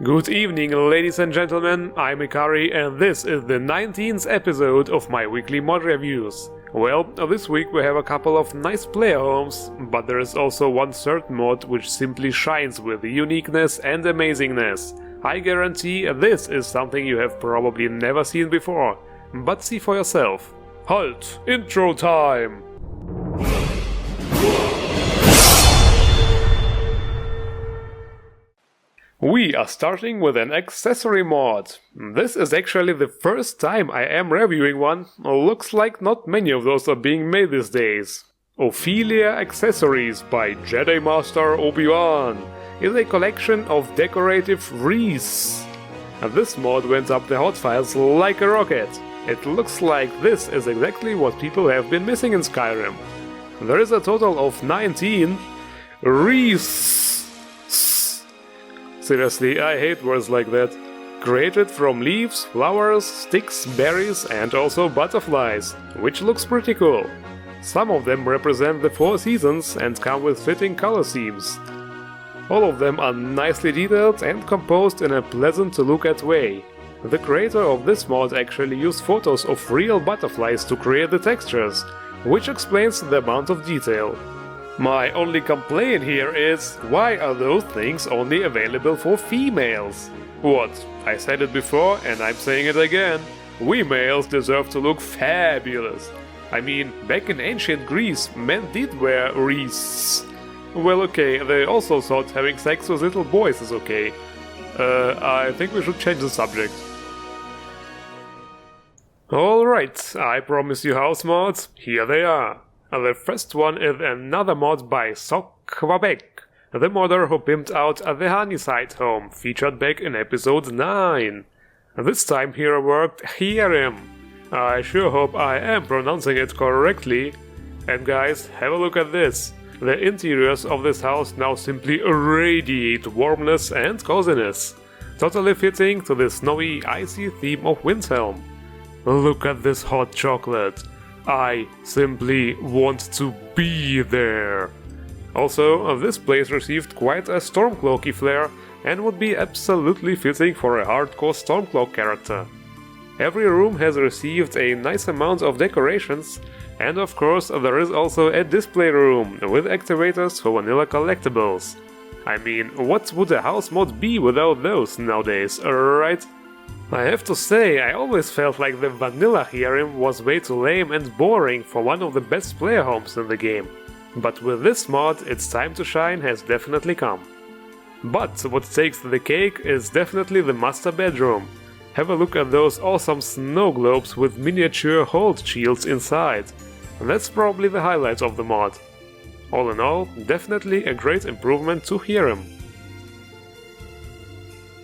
Good evening, ladies and gentlemen, I'm Hjerim and this is the 19th episode of my weekly mod reviews. Well, this week we have a couple of nice player homes, but there is also one certain mod which simply shines with uniqueness and amazingness. I guarantee this is something you have probably never seen before, but see for yourself. Halt! Intro time! We are starting with an accessory mod. This is actually the first time I am reviewing one. Looks like not many of those are being made these days. Ophelia Accessories by Jedi Master Obi-Wan is a collection of decorative wreaths. This mod went up the hot files like a rocket. It looks like this is exactly what people have been missing in Skyrim. There is a total of 19 wreaths. Seriously, I hate words like that. Created from leaves, flowers, sticks, berries and also butterflies, which looks pretty cool. Some of them represent the 4 seasons and come with fitting color schemes. All of them are nicely detailed and composed in a pleasant to look at way. The creator of this mod actually used photos of real butterflies to create the textures, which explains the amount of detail. My only complaint here is, why are those things only available for females? What? I said it before and I'm saying it again. We males deserve to look fabulous. I mean, back in ancient Greece, men did wear wreaths. Well, okay, they also thought having sex with little boys is okay. I think we should change the subject. Alright, I promise you house mods, here they are. The first one is another mod by SOKKYABEKK, the modder who pimped out the Honeyside home, featured back in episode 9. This time here worked Hjerim. I sure hope I am pronouncing it correctly. And guys, have a look at this. The interiors of this house now simply radiate warmness and coziness, totally fitting to the snowy, icy theme of Windhelm. Look at this hot chocolate. I simply want to be there. Also, this place received quite a Stormcloaky flair and would be absolutely fitting for a hardcore Stormcloak character. Every room has received a nice amount of decorations, and of course there is also a display room with activators for vanilla collectibles. I mean, what would a house mod be without those nowadays, right? I have to say, I always felt like the vanilla Hjerim was way too lame and boring for one of the best player homes in the game. But with this mod, its time to shine has definitely come. But what takes the cake is definitely the master bedroom. Have a look at those awesome snow globes with miniature hold shields inside. That's probably the highlight of the mod. All in all, definitely a great improvement to Hjerim.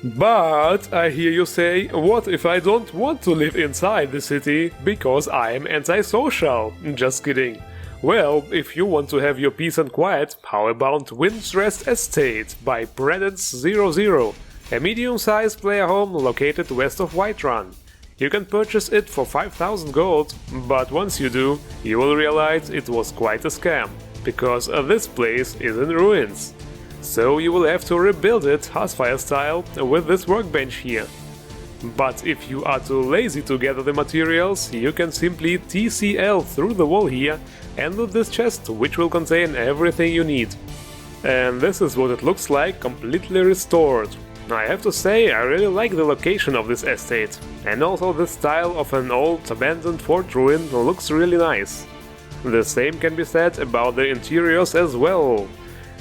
But I hear you say, what if I don't want to live inside the city because I am antisocial? Just kidding. Well, if you want to have your peace and quiet, how about Wind's Rest Estate by PREDENCEDO, a medium-sized player home located west of Whiterun. You can purchase it for 5,000 gold, but once you do, you will realize it was quite a scam, because this place is in ruins. So you will have to rebuild it Housefire style with this workbench here. But if you are too lazy to gather the materials, you can simply TCL through the wall here and loot this chest, which will contain everything you need. And this is what it looks like, completely restored. I have to say, I really like the location of this estate, and also the style of an old abandoned fort ruin looks really nice. The same can be said about the interiors as well.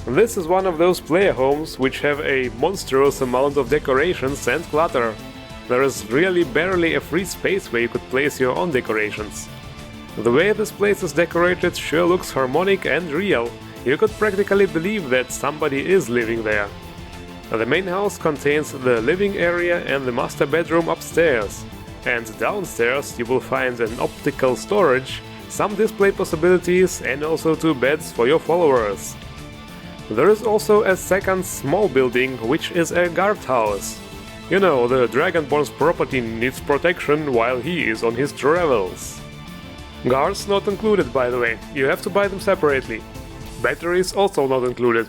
This is one of those player homes which have a monstrous amount of decorations and clutter. There is really barely a free space where you could place your own decorations. The way this place is decorated sure looks harmonic and real. You could practically believe that somebody is living there. The main house contains the living area and the master bedroom upstairs. And downstairs you will find an optical storage, some display possibilities and also 2 beds for your followers. There is also a second small building, which is a guardhouse. You know, the Dragonborn's property needs protection while he is on his travels. Guards not included, by the way, you have to buy them separately. Batteries also not included.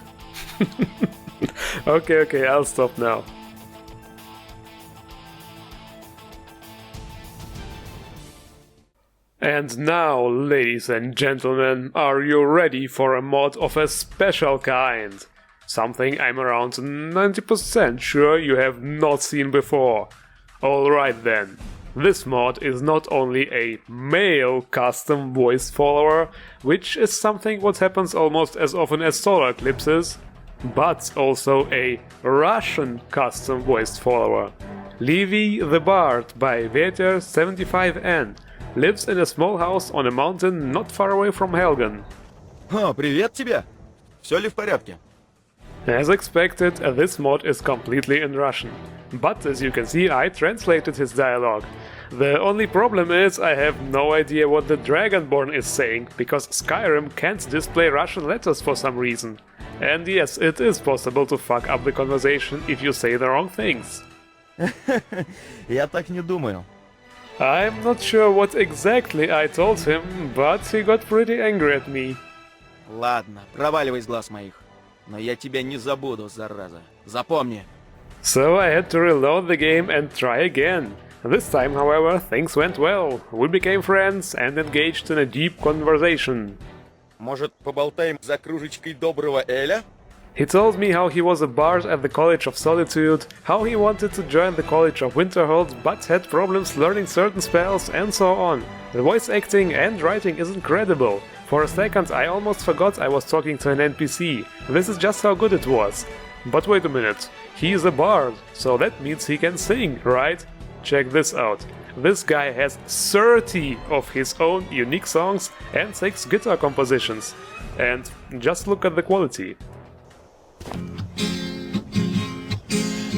Okay, I'll stop now. And now, ladies and gentlemen, are you ready for a mod of a special kind? Something I'm around 90% sure you have not seen before. Alright then, this mod is not only a male custom voice follower, which is something what happens almost as often as solar eclipses, but also a Russian custom voice follower. Liviy Bard by Veter75N lives in a small house on a mountain not far away from Helgen. О, привет тебе! Все ли в порядке? As expected, this mod is completely in Russian, but as you can see I translated his dialogue. The only problem is I have no idea what the Dragonborn is saying, because Skyrim can't display Russian letters for some reason. And yes, it is possible to fuck up the conversation if you say the wrong things. Я так не думаю. I'm not sure what exactly I told him, but he got pretty angry at me. Ладно, проваливай с глаз моих. Но я тебя не забуду, зараза. Запомни. So I had to reload the game and try again. This time, however, things went well. We became friends and engaged in a deep conversation. Может, поболтаем за кружечкой доброго Эля? He told me how he was a bard at the College of Solitude, how he wanted to join the College of Winterhold but had problems learning certain spells and so on. The voice acting and writing is incredible. For a second I almost forgot I was talking to an NPC. This is just how good it was. But wait a minute, he is a bard, so that means he can sing, right? Check this out. This guy has 30 of his own unique songs and 6 guitar compositions. And just look at the quality.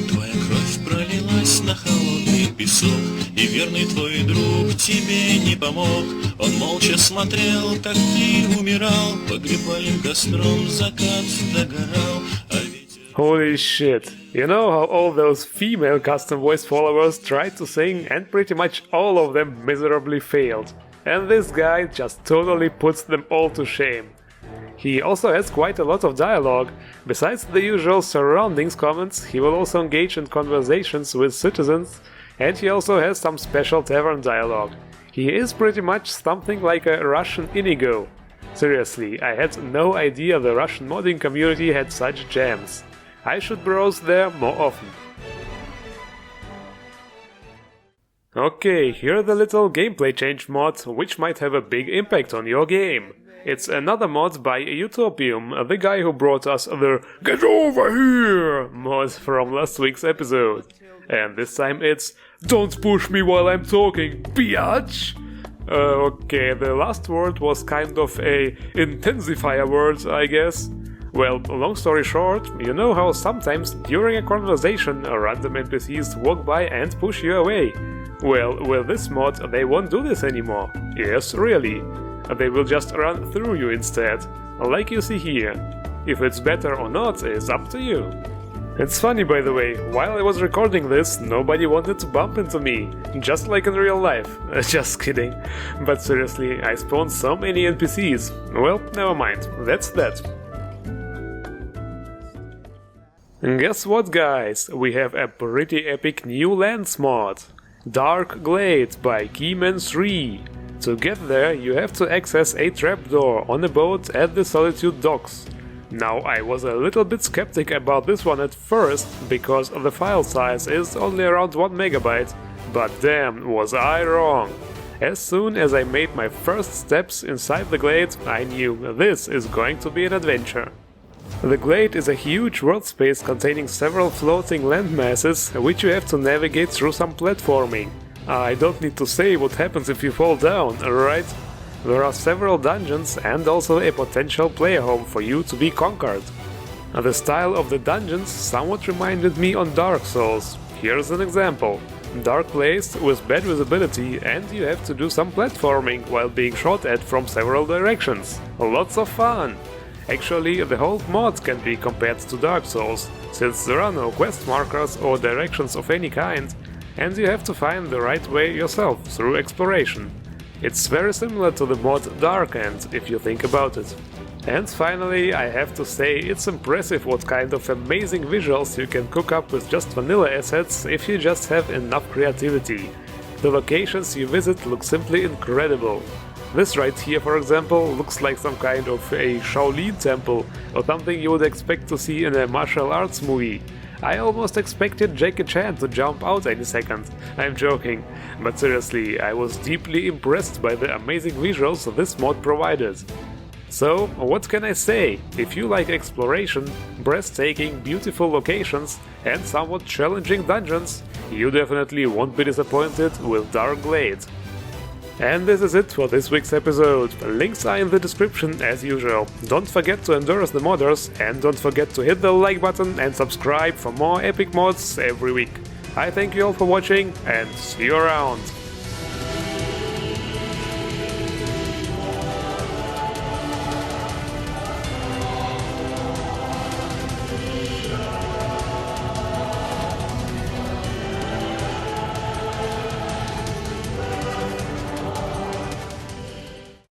Твоя кровь пролилась на холодный песок, и верный твой друг тебе не помог. Он молча смотрел, как ты умирал, погребальным костром закат догорал, а ветер... Holy shit. You know how all those female custom voice followers tried to sing and pretty much all of them miserably failed. And this guy just totally puts them all to shame. He also has quite a lot of dialogue. Besides the usual surroundings comments, he will also engage in conversations with citizens, and he also has some special tavern dialogue. He is pretty much something like a Russian Inigo. Seriously, I had no idea the Russian modding community had such gems. I should browse there more often. Okay, here the little gameplay change mod, which might have a big impact on your game. It's another mod by UTOPIUM, the guy who brought us the "Get over here" mod from last week's episode. And this time it's "Don't push me while I'm talking, biatch!" Okay, the last word was kind of a intensifier word, I guess. Well, long story short, you know how sometimes during a conversation random NPCs walk by and push you away? Well, with this mod they won't do this anymore. Yes, really. They will just run through you instead, like you see here. If it's better or not is up to you. It's funny, by the way, while I was recording this, nobody wanted to bump into me, just like in real life. Just kidding. But seriously, I spawned so many NPCs. Well, never mind, that's that. Guess what, guys? We have a pretty epic new lands mod. Dark Glade by Keyman3. To get there, you have to access a trapdoor on a boat at the Solitude docks. Now, I was a little bit skeptic about this one at first, because the file size is only around 1 megabyte, but damn, was I wrong. As soon as I made my first steps inside the Glade, I knew this is going to be an adventure. The Glade is a huge world space containing several floating land masses, which you have to navigate through some platforming. I don't need to say what happens if you fall down, right? There are several dungeons and also a potential player home for you to be conquered. The style of the dungeons somewhat reminded me on Dark Souls. Here's an example. Dark place with bad visibility and you have to do some platforming while being shot at from several directions. Lots of fun! Actually, the whole mod can be compared to Dark Souls, since there are no quest markers or directions of any kind, and you have to find the right way yourself through exploration. It's very similar to the mod Dark End, if you think about it. And finally, I have to say it's impressive what kind of amazing visuals you can cook up with just vanilla assets if you just have enough creativity. The locations you visit look simply incredible. This right here, for example, looks like some kind of a Shaolin temple or something you would expect to see in a martial arts movie. I almost expected Jackie Chan to jump out any second. I'm joking, but seriously, I was deeply impressed by the amazing visuals this mod provided. So, what can I say? If you like exploration, breathtaking, beautiful locations, and somewhat challenging dungeons, you definitely won't be disappointed with Dark Glade. And this is it for this week's episode. Links are in the description as usual. Don't forget to endorse the modders, and don't forget to hit the like button and subscribe for more epic mods every week. I thank you all for watching, and see you around!